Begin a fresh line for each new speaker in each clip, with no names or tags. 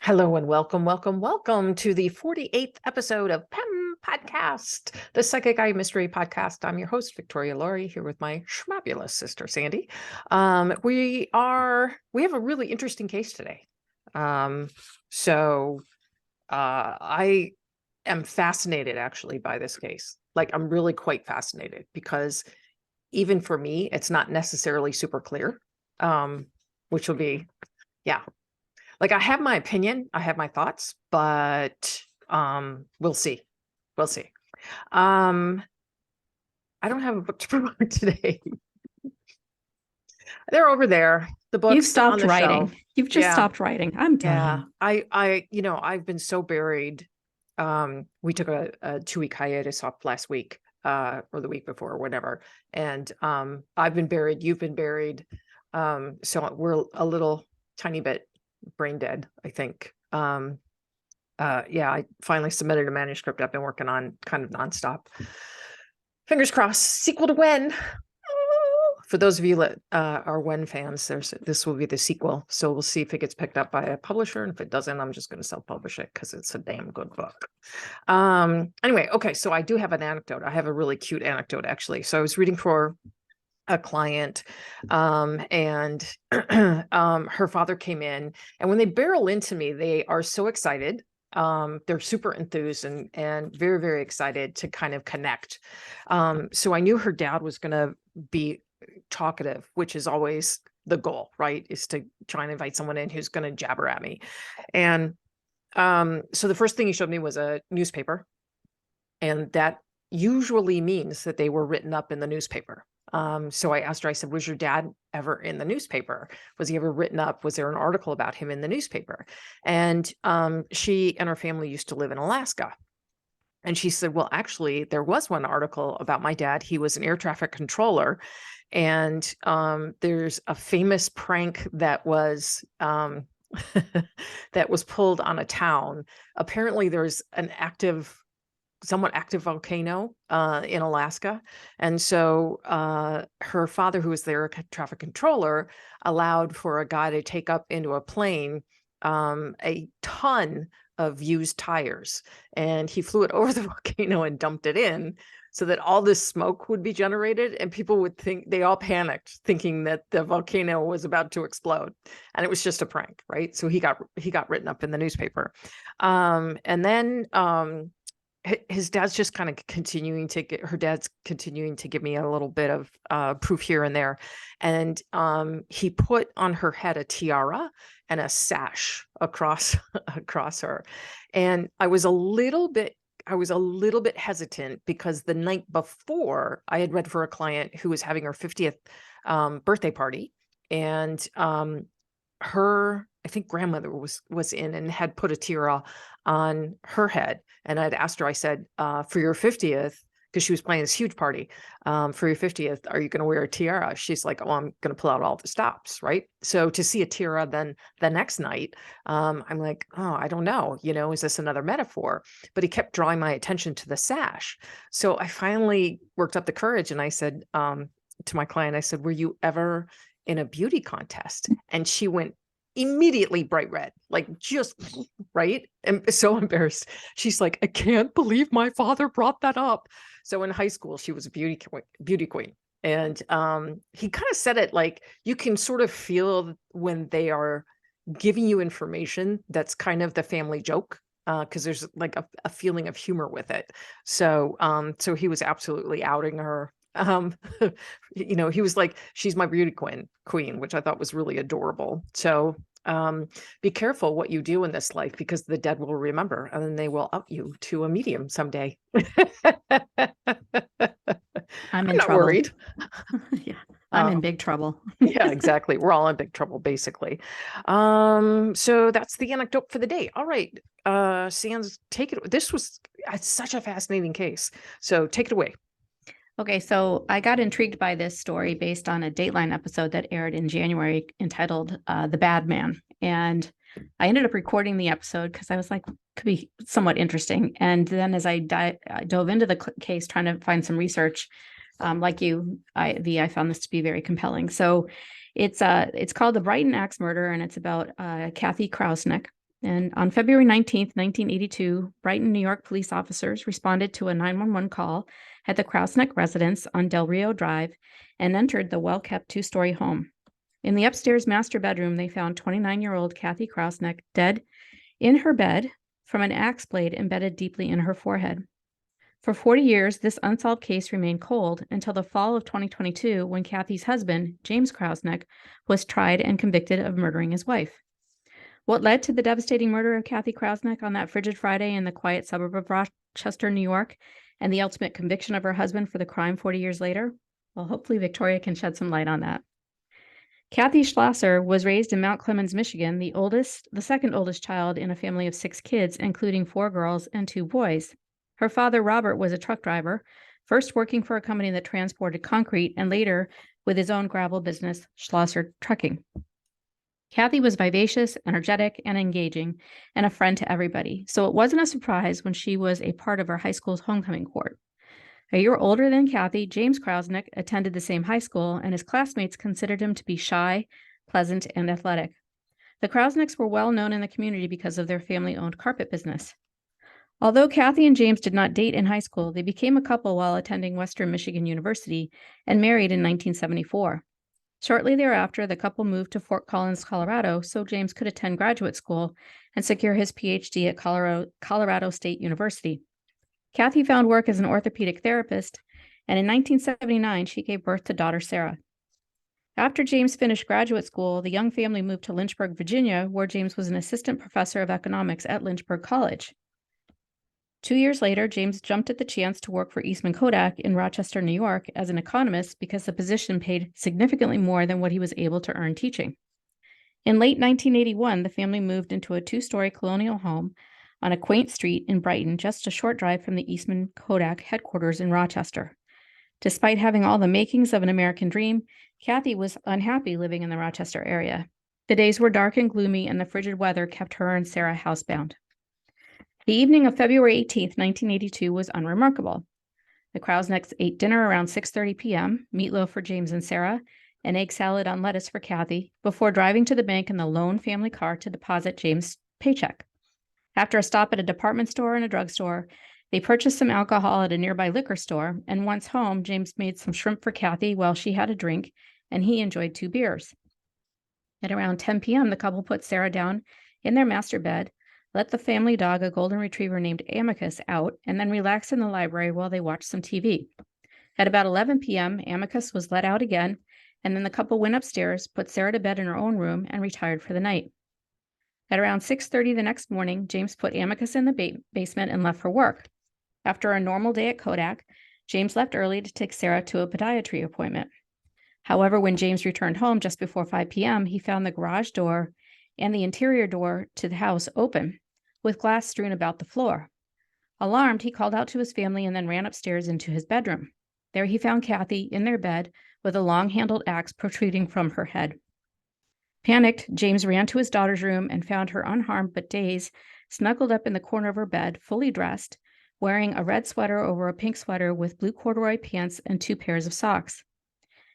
Hello and welcome to the 48th episode of PEM Podcast, the Psychic Eye Mystery Podcast. I'm your host, Victoria Laurie, here with my schmabulous sister, Sandy. We have a really interesting case today. I am fascinated actually by this case. Like, I'm really quite fascinated because even for me, it's not necessarily super clear, which will be, yeah. Like, I have my opinion, I have my thoughts, but we'll see. We'll see. I don't have a book to promote today. They're over there. The books
You've stopped
on the
writing.
shelf.
You've just stopped writing. I'm done.
I've been so buried. We took a 2-week hiatus off last week, or the week before, or whatever. And I've been buried, you've been buried. So we're a little tiny bit brain dead, I think. I finally submitted a manuscript I've been working on kind of nonstop. Fingers crossed, sequel to When. For those of you that are When fans, this will be the sequel. So we'll see if it gets picked up by a publisher. And if it doesn't, I'm just going to self-publish it because it's a damn good book. Anyway, okay, so I do have an anecdote. I have a really cute anecdote, actually. So I was reading for a client, and her father came in, and when they barrel into me, they are so excited. They're super enthused and very, very excited to kind of connect. So I knew her dad was going to be talkative, which is always the goal, right? Is to try and invite someone in who's going to jabber at me. And so the first thing he showed me was a newspaper, and that usually means that they were written up in the newspaper. So I asked her, I said, was your dad ever in the newspaper? Was he ever written up? Was there an article about him in the newspaper? And she and her family used to live in Alaska. And she said, well, actually, there was one article about my dad. He was an air traffic controller. And there's a famous prank that was that was pulled on a town. Apparently, there's an somewhat active volcano in Alaska. And so her father, who was their traffic controller, allowed for a guy to take up into a plane a ton of used tires. And he flew it over the volcano and dumped it in so that all this smoke would be generated. And people would think, they all panicked, thinking that the volcano was about to explode. And it was just a prank, right? So he got written up in the newspaper. And then his dad's just kind of her dad's continuing to give me a little bit of proof here and there. And he put on her head a tiara and a sash across her. And I was a little bit hesitant because the night before I had read for a client who was having her 50th birthday party. And her, I think, grandmother was in and had put a tiara on her head. And I'd asked her, I said, for your 50th, because she was planning this huge party, for your 50th, are you going to wear a tiara? She's like, oh, I'm going to pull out all the stops, right? So to see a tiara then the next night, I'm like, oh, I don't know, is this another metaphor? But he kept drawing my attention to the sash. So I finally worked up the courage and I said to my client, I said, were you ever in a beauty contest? And she went immediately bright red, like just right. And so embarrassed. She's like, I can't believe my father brought that up. So in high school, she was a beauty queen. And he kind of said it like, you can sort of feel when they are giving you information that's kind of the family joke, because there's like a feeling of humor with it. So he was absolutely outing her. He was like, she's my beauty queen, which I thought was really adorable. So be careful what you do in this life, because the dead will remember, and then they will out you to a medium someday.
I'm in
not
trouble.
Worried.
Yeah, I'm in big trouble.
Yeah, exactly. We're all in big trouble, basically. So that's the anecdote for the day. All right, Sands, take it. This was such a fascinating case. So take it away.
Okay, so I got intrigued by this story based on a Dateline episode that aired in January entitled The Bad Man. And I ended up recording the episode because I was like, could be somewhat interesting. And then as I dove into the case, trying to find some research, like you, I found this to be very compelling. So it's called the Brighton Axe Murder, and it's about Cathy Krauseneck. And on February 19th, 1982, Brighton, New York police officers responded to a 911 call at the Krauseneck residence on Del Rio Drive and entered the well-kept two-story home. In the upstairs master bedroom, they found 29-year-old Cathy Krauseneck dead in her bed from an axe blade embedded deeply in her forehead. For 40 years, this unsolved case remained cold until the fall of 2022, when Cathy's husband, James Krauseneck, was tried and convicted of murdering his wife. What led to the devastating murder of Cathy Krauseneck on that frigid Friday in the quiet suburb of Rochester, New York, and the ultimate conviction of her husband for the crime 40 years later? Well, hopefully Victoria can shed some light on that. Cathy Schlosser was raised in Mount Clemens, Michigan, the second oldest child in a family of 6 kids, including 4 girls and 2 boys. Her father, Robert, was a truck driver, first working for a company that transported concrete and later with his own gravel business, Schlosser Trucking. Cathy was vivacious, energetic, and engaging, and a friend to everybody, so it wasn't a surprise when she was a part of her high school's homecoming court. A year older than Cathy, James Krauseneck attended the same high school, and his classmates considered him to be shy, pleasant, and athletic. The Krausenecks were well known in the community because of their family-owned carpet business. Although Cathy and James did not date in high school, they became a couple while attending Western Michigan University and married in 1974. Shortly thereafter, the couple moved to Fort Collins, Colorado, so James could attend graduate school and secure his PhD at Colorado State University. Cathy found work as an orthopedic therapist, and in 1979, she gave birth to daughter Sarah. After James finished graduate school, the young family moved to Lynchburg, Virginia, where James was an assistant professor of economics at Lynchburg College. 2 years later, James jumped at the chance to work for Eastman Kodak in Rochester, New York, as an economist because the position paid significantly more than what he was able to earn teaching. In late 1981, the family moved into a 2-story colonial home on a quaint street in Brighton, just a short drive from the Eastman Kodak headquarters in Rochester. Despite having all the makings of an American dream, Cathy was unhappy living in the Rochester area. The days were dark and gloomy, and the frigid weather kept her and Sarah housebound. The evening of February 18th, 1982 was unremarkable. The Krausenecks ate dinner around 6:30 p.m., meatloaf for James and Sarah, and egg salad on lettuce for Cathy, before driving to the bank in the lone family car to deposit James' paycheck. After a stop at a department store and a drugstore, they purchased some alcohol at a nearby liquor store, and once home, James made some shrimp for Cathy while she had a drink, and he enjoyed 2 beers. At around 10 p.m., the couple put Sarah down in their master bed, let the family dog, a golden retriever named Amicus, out, and then relaxed in the library while they watched some TV. At about 11 p.m., Amicus was let out again, and then the couple went upstairs, put Sarah to bed in her own room, and retired for the night. At around 6:30 the next morning, James put Amicus in the basement and left for work. After a normal day at Kodak, James left early to take Sarah to a podiatry appointment. However, when James returned home just before 5 p.m., he found the garage door and the interior door to the house open, with glass strewn about the floor. Alarmed, he called out to his family and then ran upstairs into his bedroom. There he found Cathy in their bed with a long-handled axe protruding from her head. Panicked, James ran to his daughter's room and found her unharmed but dazed, snuggled up in the corner of her bed, fully dressed, wearing a red sweater over a pink sweater with blue corduroy pants and 2 pairs of socks.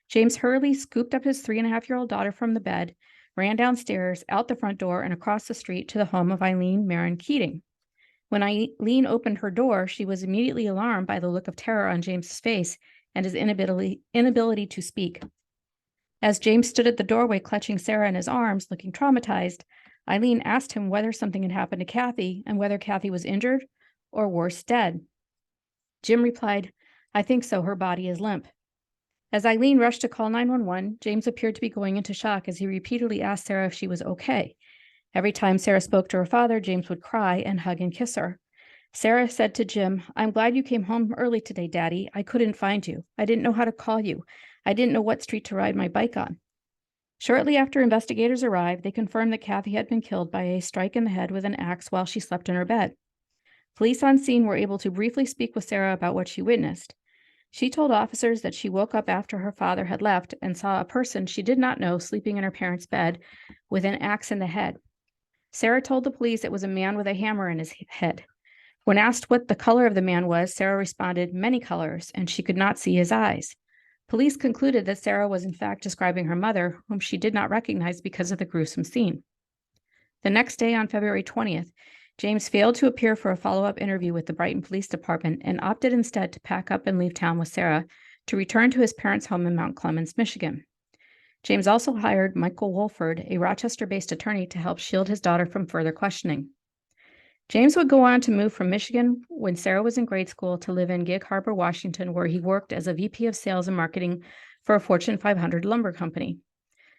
James hurriedly scooped up his 3.5-year-old daughter from the bed, ran downstairs, out the front door, and across the street to the home of Eileen Marin Keating. When Eileen opened her door, she was immediately alarmed by the look of terror on James's face and his inability to speak. As James stood at the doorway clutching Sarah in his arms, looking traumatized, Eileen asked him whether something had happened to Cathy and whether Cathy was injured or worse, dead. Jim replied, "I think so. Her body is limp." As Eileen rushed to call 911, James appeared to be going into shock as he repeatedly asked Sarah if she was okay. Every time Sarah spoke to her father, James would cry and hug and kiss her. Sarah said to Jim, "I'm glad you came home early today, Daddy. I couldn't find you. I didn't know how to call you. I didn't know what street to ride my bike on." Shortly after investigators arrived, they confirmed that Cathy had been killed by a strike in the head with an axe while she slept in her bed. Police on scene were able to briefly speak with Sarah about what she witnessed. She told officers that she woke up after her father had left and saw a person she did not know sleeping in her parents' bed with an axe in the head. Sarah told the police it was a man with a hammer in his head. When asked what the color of the man was, Sarah responded, "Many colors," and she could not see his eyes. Police concluded that Sarah was in fact describing her mother, whom she did not recognize because of the gruesome scene. The next day, on February 20th, James failed to appear for a follow-up interview with the Brighton Police Department and opted instead to pack up and leave town with Sarah to return to his parents' home in Mount Clemens, Michigan. James also hired Michael Wolford, a Rochester-based attorney, to help shield his daughter from further questioning. James would go on to move from Michigan when Sarah was in grade school to live in Gig Harbor, Washington, where he worked as a VP of sales and marketing for a Fortune 500 lumber company.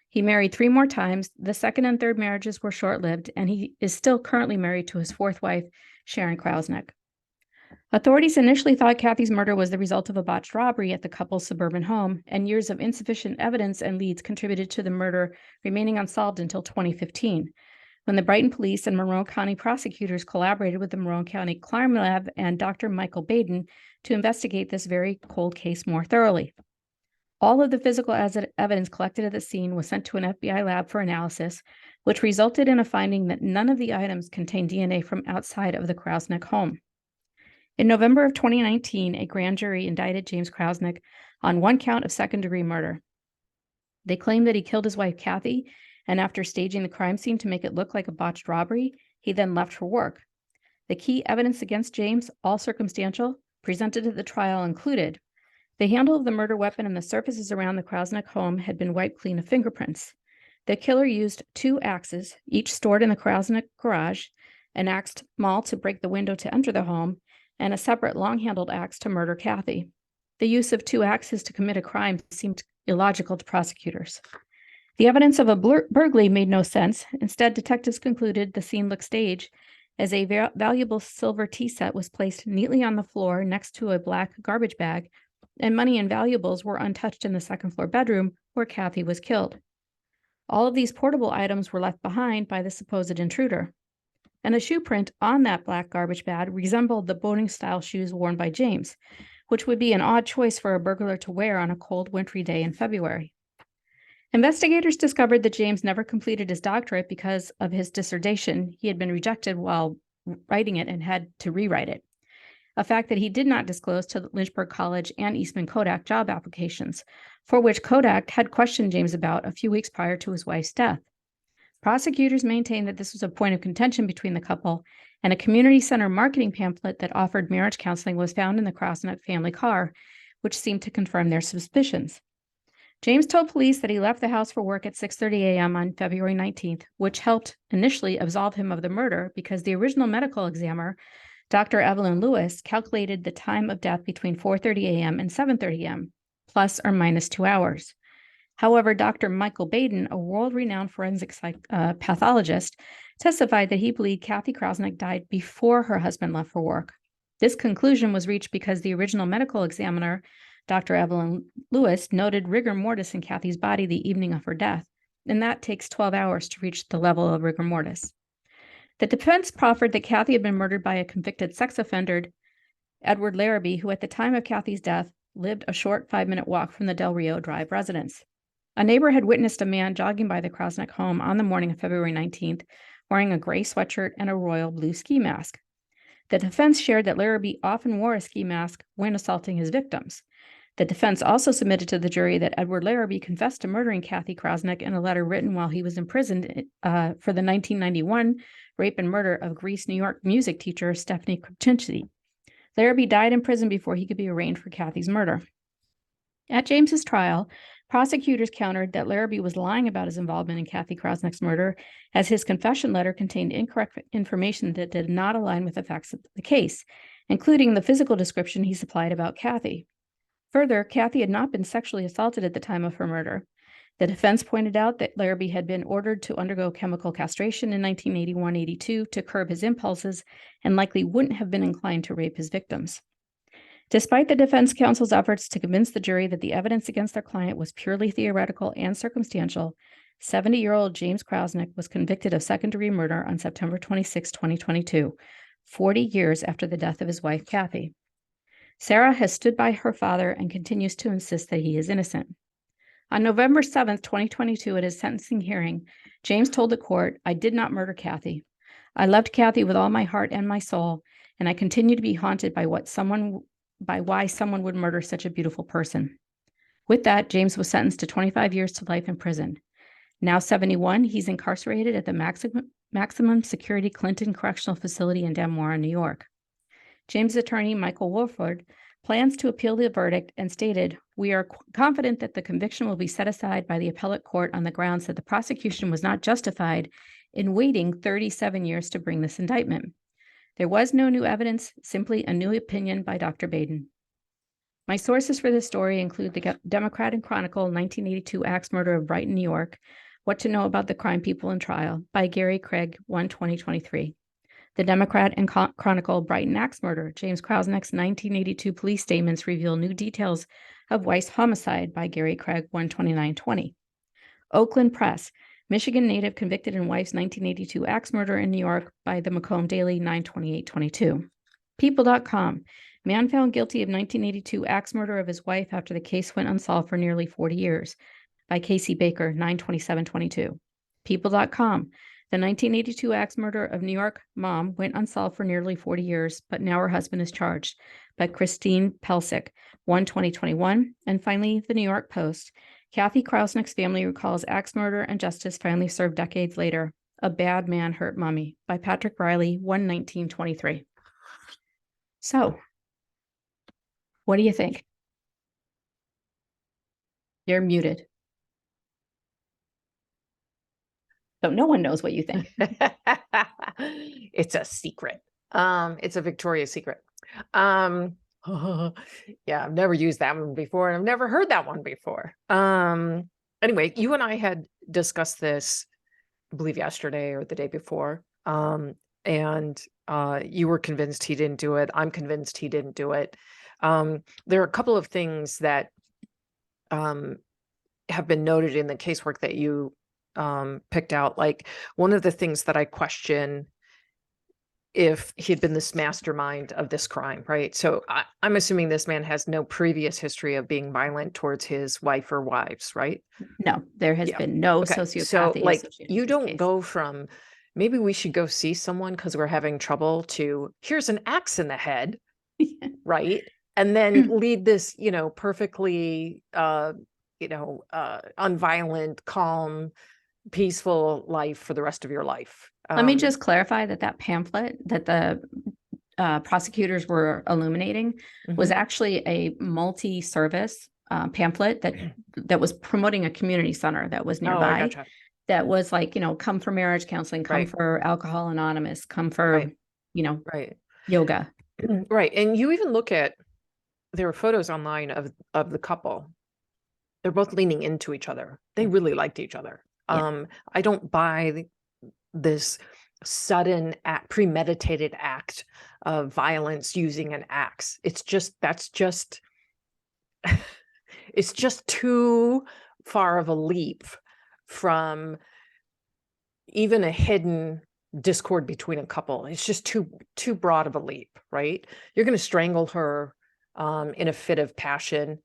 He married 3 more times. The second and third marriages were short-lived, and he is still currently married to his 4th wife, Sharon Krauseneck. Authorities initially thought Cathy's murder was the result of a botched robbery at the couple's suburban home, and years of insufficient evidence and leads contributed to the murder remaining unsolved until 2015, when the Brighton police and Monroe County prosecutors collaborated with the Monroe County Crime Lab and Dr. Michael Baden to investigate this very cold case more thoroughly. All of the physical evidence collected at the scene was sent to an FBI lab for analysis, which resulted in a finding that none of the items contained DNA from outside of the Krauseneck home. In November of 2019, a grand jury indicted James Krauseneck on 1 count of second-degree murder. They claimed that he killed his wife, Cathy, and after staging the crime scene to make it look like a botched robbery, he then left for work. The key evidence against James, all circumstantial, presented at the trial included the handle of the murder weapon and the surfaces around the Krauseneck home had been wiped clean of fingerprints. The killer used 2 axes, each stored in the Krauseneck garage, an axed maul to break the window to enter the home, and a separate long-handled axe to murder Cathy. The use of 2 axes to commit a crime seemed illogical to prosecutors. The evidence of a burglary made no sense. Instead, detectives concluded the scene looked staged as a valuable silver tea set was placed neatly on the floor next to a black garbage bag, and money and valuables were untouched in the second-floor bedroom where Cathy was killed. All of these portable items were left behind by the supposed intruder, and the shoe print on that black garbage bag resembled the boating-style shoes worn by James, which would be an odd choice for a burglar to wear on a cold, wintry day in February. Investigators discovered that James never completed his doctorate because of his dissertation. He had been rejected while writing it and had to rewrite it, a fact that he did not disclose to Lynchburg College and Eastman Kodak job applications, for which Kodak had questioned James about a few weeks prior to his wife's death. Prosecutors maintained that this was a point of contention between the couple, and a community center marketing pamphlet that offered marriage counseling was found in the Krauseneck family car, which seemed to confirm their suspicions. James told police that he left the house for work at 6:30 a.m. on February 19th, which helped initially absolve him of the murder because the original medical examiner, Dr. Evelyn Lewis, calculated the time of death between 4:30 a.m. and 7:30 a.m., plus or minus 2 hours. However, Dr. Michael Baden, a world-renowned forensic pathologist, testified that he believed Cathy Krauseneck died before her husband left for work. This conclusion was reached because the original medical examiner, Dr. Evelyn Lewis, noted rigor mortis in Cathy's body the evening of her death, and that takes 12 hours to reach the level of rigor mortis. The defense proffered that Cathy had been murdered by a convicted sex offender, Edward Larrabee, who at the time of Cathy's death lived a short 5-minute walk from the Del Rio Drive residence. A neighbor had witnessed a man jogging by the Krauseneck home on the morning of February 19th, wearing a gray sweatshirt and a royal blue ski mask. The defense shared that Larrabee often wore a ski mask when assaulting his victims. The defense also submitted to the jury that Edward Larrabee confessed to murdering Cathy Krauseneck in a letter written while he was imprisoned for the 1991 rape and murder of Greece, New York music teacher Stephanie Krupczynski. Larrabee died in prison before he could be arraigned for Cathy's murder. At James's trial, prosecutors countered that Larrabee was lying about his involvement in Cathy Krauseneck's murder, as his confession letter contained incorrect information that did not align with the facts of the case, including the physical description he supplied about Cathy. Further, Cathy had not been sexually assaulted at the time of her murder. The defense pointed out that Larrabee had been ordered to undergo chemical castration in 1981-82 to curb his impulses and likely wouldn't have been inclined to rape his victims. Despite the defense counsel's efforts to convince the jury that the evidence against their client was purely theoretical and circumstantial, 70-year-old James Krauseneck was convicted of second-degree murder on September 26, 2022, 40 years after the death of his wife, Cathy. Sarah has stood by her father and continues to insist that he is innocent. On November 7, 2022, at his sentencing hearing, James told the court, "I did not murder Cathy. I loved Cathy with all my heart and my soul, and I continue to be haunted by why someone would murder such a beautiful person." With that, James was sentenced to 25 years to life in prison. Now 71, he's incarcerated at the Maximum Security Clinton Correctional Facility in Danmore, New York. James' attorney, Michael Wolford, plans to appeal the verdict and stated, "We are confident that the conviction will be set aside by the appellate court on the grounds that the prosecution was not justified in waiting 37 years to bring this indictment. There was no new evidence, simply a new opinion by Dr. Baden." My sources for this story include the Democrat and Chronicle 1982 Axe Murder of Brighton, New York, What to Know About the Crime People in Trial by Gary Craig, 1/2023. The Democrat and Chronicle Brighton Axe Murder, James Krauseneck's 1982 police statements reveal new details of Weiss homicide by Gary Craig, 1/29/20. Oakland Press, Michigan native convicted in wife's 1982 axe murder in New York by the Macomb Daily, 9/28/22. People.com, man found guilty of 1982 axe murder of his wife after the case went unsolved for nearly 40 years by Casey Baker, 9/27/22. People.com, the 1982 axe murder of New York mom went unsolved for nearly 40 years, but now her husband is charged by Christine Pelsick, 1/20/21. And finally, the New York Post, Cathy Krauseneck's family recalls axe murder and justice finally served decades later. A Bad Man Hurt Mommy by Patrick Riley, 1/19/23. So, what do you think? You're muted. So no one knows what you think.
It's a secret. It's a Victoria's Secret. Yeah, I've never used that one before, and I've never heard that one before. Anyway, you and I had discussed this, I believe yesterday or the day before. And you were convinced he didn't do it. I'm convinced he didn't do it. There are a couple of things that have been noted in the casework that you picked out. Like, one of the things that I question if he'd been this mastermind of this crime, right? So I'm assuming this man has no previous history of being violent towards his wife or wives, right?
No, there has been no sociopathy.
So, like,
associated
you
with this
don't
case.
go from maybe we should go see someone because we're having trouble to here's an axe in the head, right? And then lead this, perfectly, unviolent, calm, peaceful life for the rest of your life.
Let me just clarify that pamphlet that the prosecutors were illuminating was actually a multi-service pamphlet that was promoting a community center that was nearby.
Oh, I gotcha.
That was like, come for marriage counseling, come for Alcohol Anonymous, come for, yoga.
Right. And you even look at, there are photos online of the couple. They're both leaning into each other. They really liked each other.
Yeah.
I don't buy this sudden premeditated act of violence using an axe. It's just it's just too far of a leap from even a hidden discord between a couple. It's just too broad of a leap, right? You're going to strangle her in a fit of passion.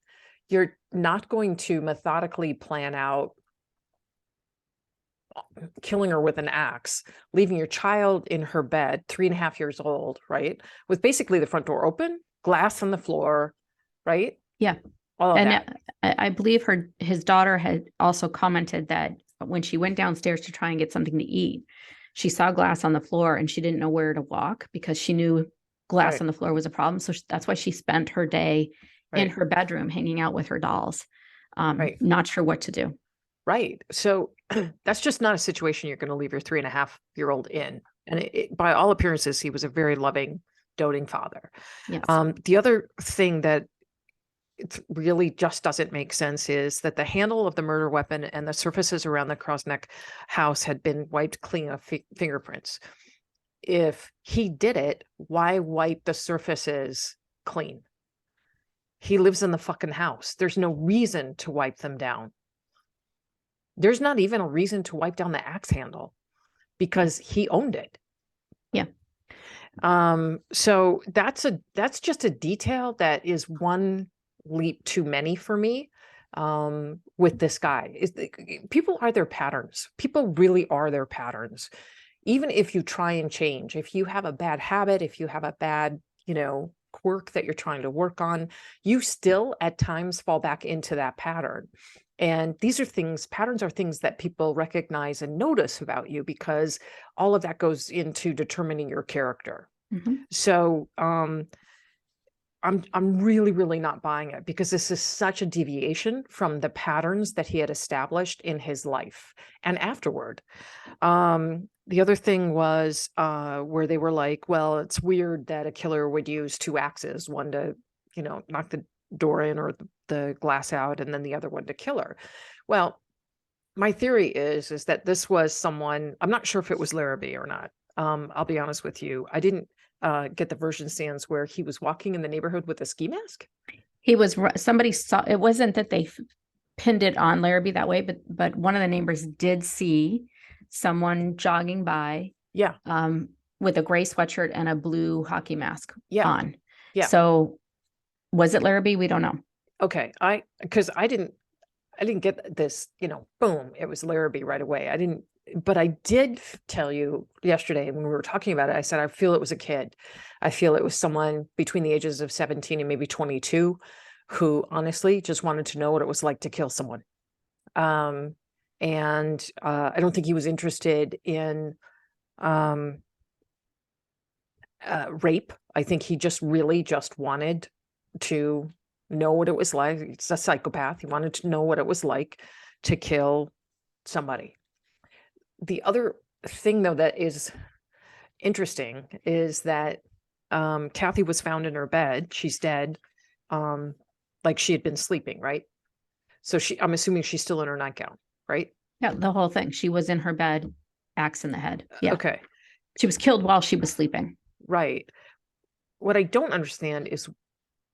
You're not going to methodically plan out killing her with an axe, leaving your child in her bed, 3.5 years old, right? With basically the front door open, glass on the floor, right?
Yeah.
All of
and
that.
I believe his daughter had also commented that when she went downstairs to try and get something to eat, she saw glass on the floor and she didn't know where to walk because she knew glass on the floor was a problem. So that's why she spent her day in her bedroom hanging out with her dolls, not sure what to do.
Right. So that's just not a situation you're going to leave your 3.5-year-old in. And by all appearances, he was a very loving, doting father.
Yes.
The other thing that it really just doesn't make sense is that the handle of the murder weapon and the surfaces around the Krauseneck house had been wiped clean of fingerprints. If he did it, why wipe the surfaces clean? He lives in the fucking house. There's no reason to wipe them down. There's not even a reason to wipe down the axe handle because he owned it.
Yeah.
So that's just a detail that is one leap too many for me. With this guy, people are their patterns. People really are their patterns. Even if you try and change, if you have a bad habit, if you have a bad, quirk that you're trying to work on, you still at times fall back into that pattern. And these are things, patterns are things that people recognize and notice about you, because all of that goes into determining your character. So I'm really, really not buying it, because this is such a deviation from the patterns that he had established in his life and afterward. The other thing was where they were like, well, it's weird that a killer would use two axes, one to, knock the door in or the glass out, and then the other one to kill her. Well, my theory is that this was someone, I'm not sure if it was Larrabee or not. I'll be honest with you. I didn't get the version stands where he was walking in the neighborhood with a ski mask.
Somebody saw, it wasn't that they pinned it on Larrabee that way, but one of the neighbors did see someone jogging by with a gray sweatshirt and a blue hockey mask on. Yeah. So was it Larrabee? We don't know.
Okay. Because I didn't get this, boom, it was Larrabee right away. But I did tell you yesterday when we were talking about it, I said, I feel it was a kid. I feel it was someone between the ages of 17 and maybe 22 who honestly just wanted to know what it was like to kill someone. And I don't think he was interested in rape. I think he just really just wanted to know what it was like. It's a psychopath. He wanted to know what it was like to kill somebody. The other thing, though, that is interesting is that Cathy was found in her bed. She's dead, like she had been sleeping, right? So I'm assuming she's still in her nightgown, right?
Yeah, the whole thing. She was in her bed, axe in the head. Yeah.
Okay.
She was killed while she was sleeping.
Right. What I don't understand is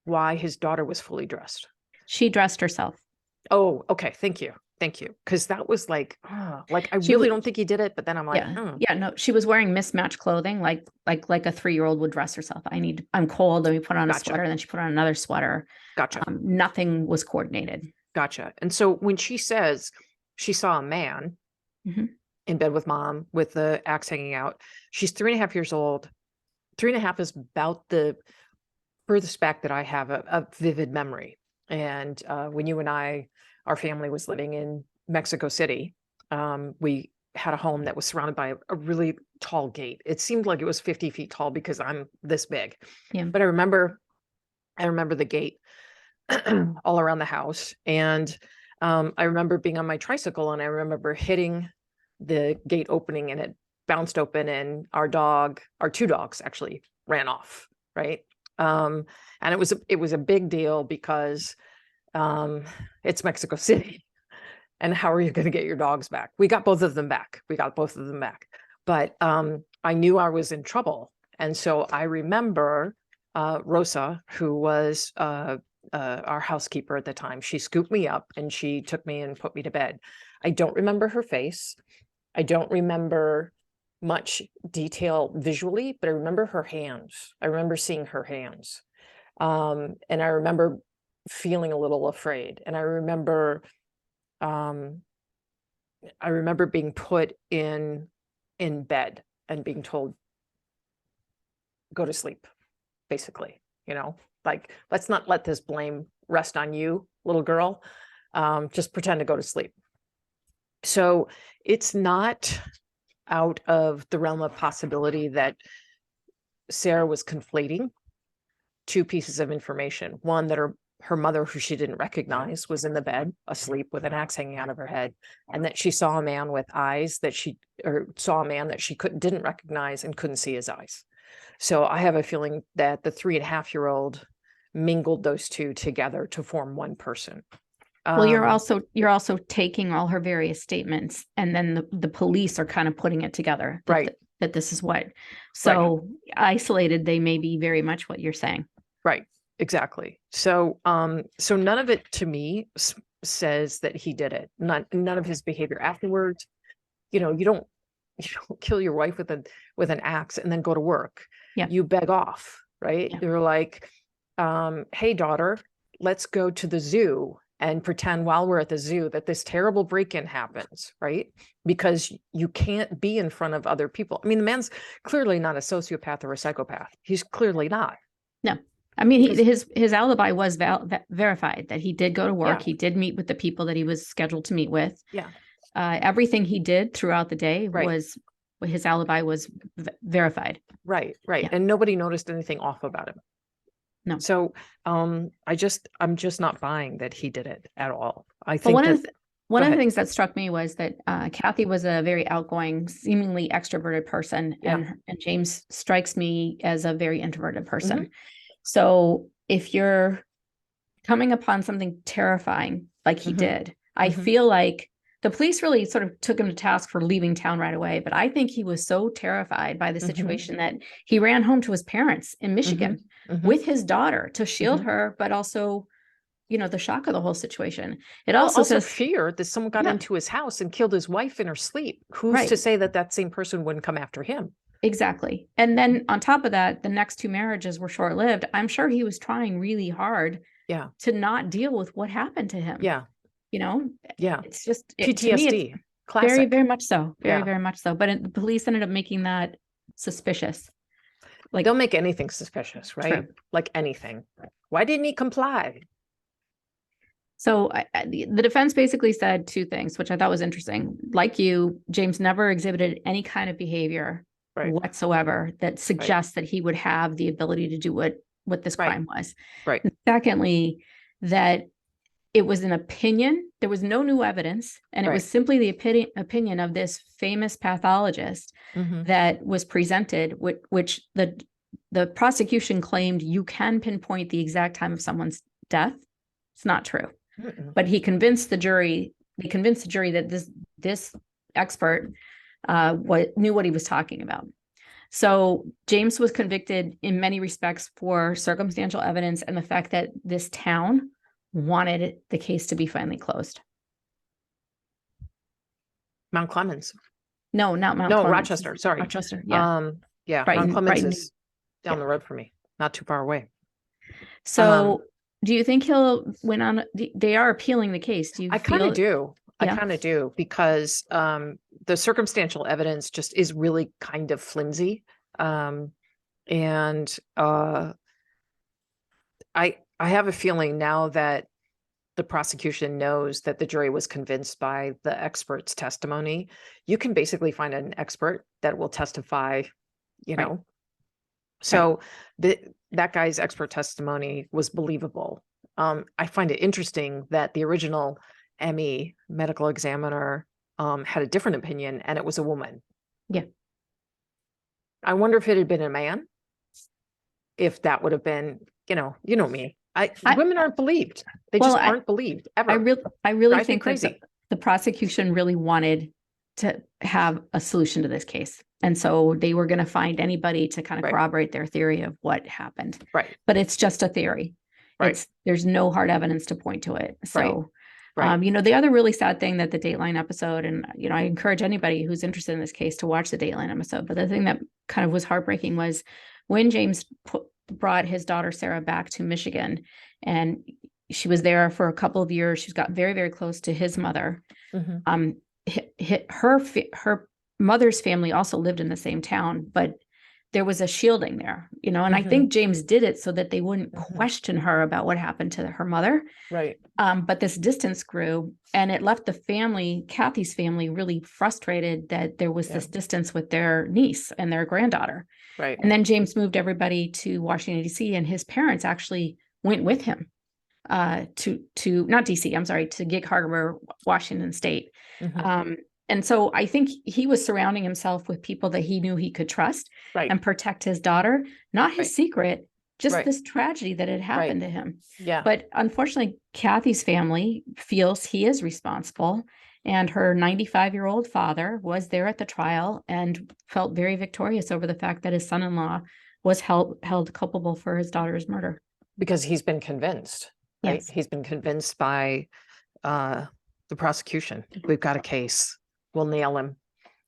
why his daughter was fully dressed.
She dressed herself.
Oh, okay. Thank you. Because that was like I really don't think he did it, but then I'm like,
yeah, no, she was wearing mismatched clothing, like a 3-year-old would dress herself. I'm cold. Let me put on a sweater. And then she put on another sweater.
Gotcha.
Nothing was coordinated.
Gotcha. And so when she says she saw a man in bed with mom with the axe hanging out, she's 3.5 years old. 3.5 is about the furthest back that I have a vivid memory. And when you and our family was living in Mexico City, we had a home that was surrounded by a really tall gate. It seemed like it was 50 feet tall because I'm this big. Yeah. But I remember the gate all around the house. And I remember being on my tricycle, and I remember hitting the gate opening, and it bounced open, and our two dogs actually ran off. Right. And it was a big deal because it's Mexico City, and how are you going to get your dogs back? We got both of them back. But I knew I was in trouble. And so I remember Rosa, who was our housekeeper at the time, she scooped me up and she took me and put me to bed. I don't remember her face. I don't remember much detail visually, but I remember her hands. I remember seeing her hands. And I remember feeling a little afraid. And I remember being put in bed and being told, go to sleep, basically, like, let's not let this blame rest on you, little girl. Just pretend to go to sleep. So it's not out of the realm of possibility that Sarah was conflating two pieces of information. One, that her mother, who she didn't recognize, was in the bed asleep with an axe hanging out of her head, and that she saw a man with eyes that she didn't recognize and couldn't see his eyes. So I have a feeling that the 3.5-year-old mingled those two together to form one person.
Well, you're also taking all her various statements, and then the police are kind of putting it together, right? That this is what. So isolated, they may be very much what you're saying.
Right. Exactly. So, so none of it to me says that he did it. None of his behavior afterwards. You don't kill your wife with an axe and then go to work. Yeah. You beg off, right? Yeah. You're like, hey, daughter, let's go to the zoo and pretend while we're at the zoo that this terrible break-in happens, right? Because you can't be in front of other people. I mean, the man's clearly not a sociopath or a psychopath. He's clearly not.
No. I mean,
Because-
his alibi was verified, that he did go to work.
Yeah.
He did meet with the people that he was scheduled to meet with.
Yeah.
Everything he did throughout the day
Right.
was, his alibi was verified.
Right. Right.
Yeah.
And nobody noticed anything off about him.
No.
So I'm just not buying that he did it at all. I
But
think
one
that
of the, one
Go
of the
ahead.
things that struck me was that Cathy was a very outgoing, seemingly extroverted person,
Yeah.
and James strikes me as a very introverted person.
Mhm.
So if you're coming upon something terrifying like he
Mhm.
did, I
Mhm.
feel like the police really sort of took him to task for leaving town right away. But I think he was so terrified by the
Mhm.
situation that he ran home to his parents in Michigan
Mhm.
with his daughter to shield
Mhm.
her, but also, the shock of the whole situation. It
Well,
also
also
says,
fear that someone got
yeah,
into his house and killed his wife in her sleep. Who's to
right,
say that that same person wouldn't come after him?
exactly. And then on top of that, the next two marriages were short-lived. I'm sure he was trying really hard
Yeah.
to not deal with what happened to him.
Yeah. Yeah.
It's just, to me, it's
PTSD.
very,
Classic.
very much so. Very,
Yeah.
very much so. But the police ended up making that suspicious. Like,
They'll make anything suspicious, right?
true.
Like anything. Why didn't he comply?
So the defense basically said two things, which I thought was interesting. Like you, James never exhibited any kind of behavior
Right.
whatsoever that suggests that he would have the ability to do what this
Right.
crime was.
Right.
And secondly, that it was an opinion. There was no new evidence, and it was
Right.
simply the opinion of this famous pathologist
Mhm.
that was presented, which the prosecution claimed you can pinpoint the exact time of someone's death. It's not true.
Mm-mm.
But he convinced the jury. They convinced the jury that this expert knew what he was talking about. So James was convicted in many respects for circumstantial evidence and the fact that this town wanted the case to be finally closed.
Mount Clemens.
No, not Mount
No,
Clemens.
Rochester. Sorry.
Rochester. Yeah.
Yeah.
Brighton,
Mount Clemens
Brighton.
is down the road from me, not too far away.
So do you think he'll win on? They are appealing the case. Do you
I kind of
feel?
do. I
Yeah.
kind of do because the circumstantial evidence just is really kind of flimsy. And I have a feeling now that the prosecution knows that the jury was convinced by the expert's testimony. You can basically find an expert that will testify, you
Right.
know. So that guy's expert testimony was believable. I find it interesting that the original ME medical examiner had a different opinion, and it was a woman.
Yeah.
I wonder if it had been a man, if that would have been, you know me. Women aren't believed. They just aren't believed ever.
I really
Drives me
think that
crazy.
the prosecution really wanted to have a solution to this case. And so they were going to find anybody to kind of
Right.
corroborate their theory of what happened.
Right.
But it's just a theory.
Right.
There's no hard evidence to point to it. So,
Right.
the other really sad thing that the Dateline episode, and, I encourage anybody who's interested in this case to watch the Dateline episode. But the thing that kind of was heartbreaking was when James brought his daughter, Sarah, back to Michigan, and she was there for a couple of years. She's got very, very close to his mother.
Mhm.
Her mother's family also lived in the same town, but there was a shielding there, and I think James did it so that they wouldn't question her about what happened to her mother.
Right.
But this distance grew, and it left the family, Cathy's family, really frustrated that there was this distance with their niece and their granddaughter.
Right.
And then James moved everybody to Washington, D.C., and his parents actually went with him to not DC, I'm sorry, to Gig Harbor, Washington State. And so I think he was surrounding himself with people that he knew he could trust and protect his daughter, not his secret, just this tragedy that had happened to him.
Yeah.
But unfortunately, Cathy's family feels he is responsible. And her 95-year-old father was there at the trial and felt very victorious over the fact that his son-in-law was held culpable for his daughter's murder.
Because he's been convinced, right?
Yes.
He's been convinced by the prosecution. We've got a case. We'll nail him.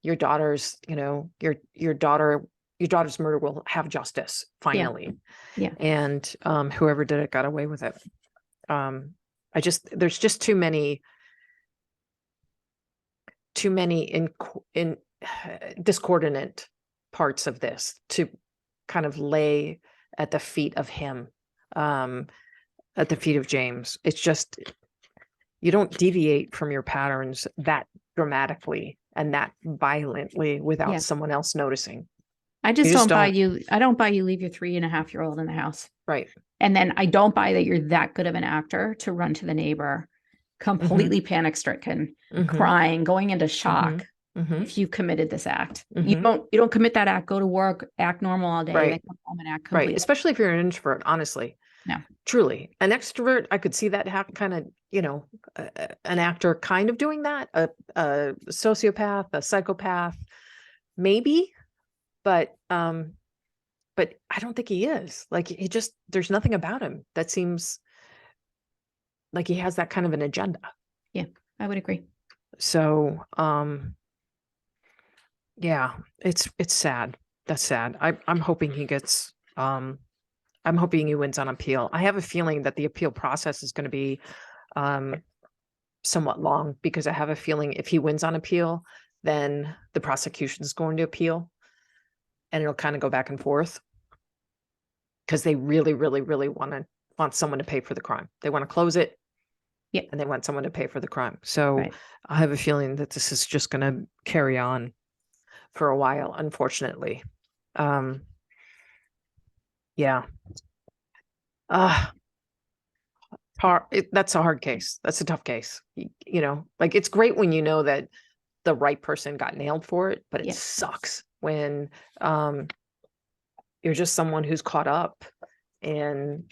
Your daughter's, your daughter's murder will have justice finally.
Yeah.
And whoever did it got away with it. There's just too many in discordant parts of this to kind of lay at the feet of him. at the feet of James. It's just, you don't deviate from your patterns that dramatically and that violently without
Yeah.
someone else noticing.
I just
You just
don't buy
don't.
you. I don't buy you leave your 3.5-year-old in the house.
Right.
And then I don't buy that you're that good of an actor to run to the neighbor, completely panic stricken, crying, going into shock if you committed this act. You don't commit that act, go to work, act normal all day,
Right.
then come home and act
Right.
completely.
Especially if you're an introvert, honestly.
No.
Truly. An extrovert, I could see that kind of, an actor kind of doing that, a sociopath, a psychopath, maybe, but I don't think he is. Like, there's nothing about him that seems like he has that kind of an agenda.
Yeah, I would agree.
So, yeah, it's sad. That's sad. I'm hoping he gets, I'm hoping he wins on appeal. I have a feeling that the appeal process is going to be somewhat long, because I have a feeling if he wins on appeal, then the prosecution is going to appeal, and it'll kind of go back and forth, because they really, really, really want someone to pay for the crime. They want to close it.
Yeah.
And they want someone to pay for the crime. So
Right.
I have a feeling that this is just going to carry on for a while, unfortunately. Yeah. That's a hard case. That's a tough case. Like, it's great when you know that the right person got nailed for it, but it sucks when you're just someone who's caught up in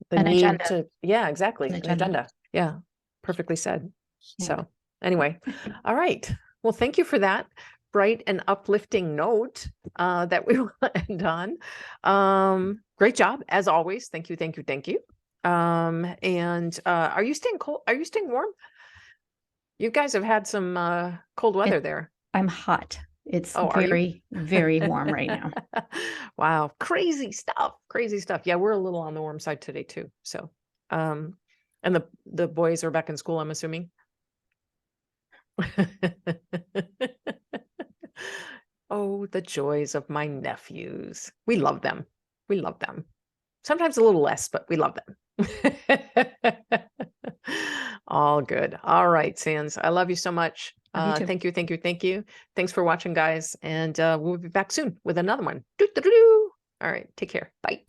the
An
need
agenda.
to, yeah, exactly.
An
An
agenda.
agenda. Yeah. Perfectly said.
Yeah.
So anyway, all right. Well, thank you for that bright and uplifting note that we will end on. Great job as always. Thank you. Thank you. Thank you. And are you staying cold? Are you staying warm? You guys have had some cold weather there.
I'm hot. It's
Oh, are you?
very, very warm right now.
Wow. Crazy stuff. Crazy stuff. Yeah, we're a little on the warm side today too. So, and the boys are back in school, I'm assuming. Oh, the joys of my nephews. We love them. We love them. Sometimes a little less, but we love them. All good. All right, Sans. I love you so much.
Love you too.
Thank you. Thank you. Thank you. Thanks for watching, guys. And we'll be back soon with another one. Doo-doo-doo-doo. All right. Take care. Bye.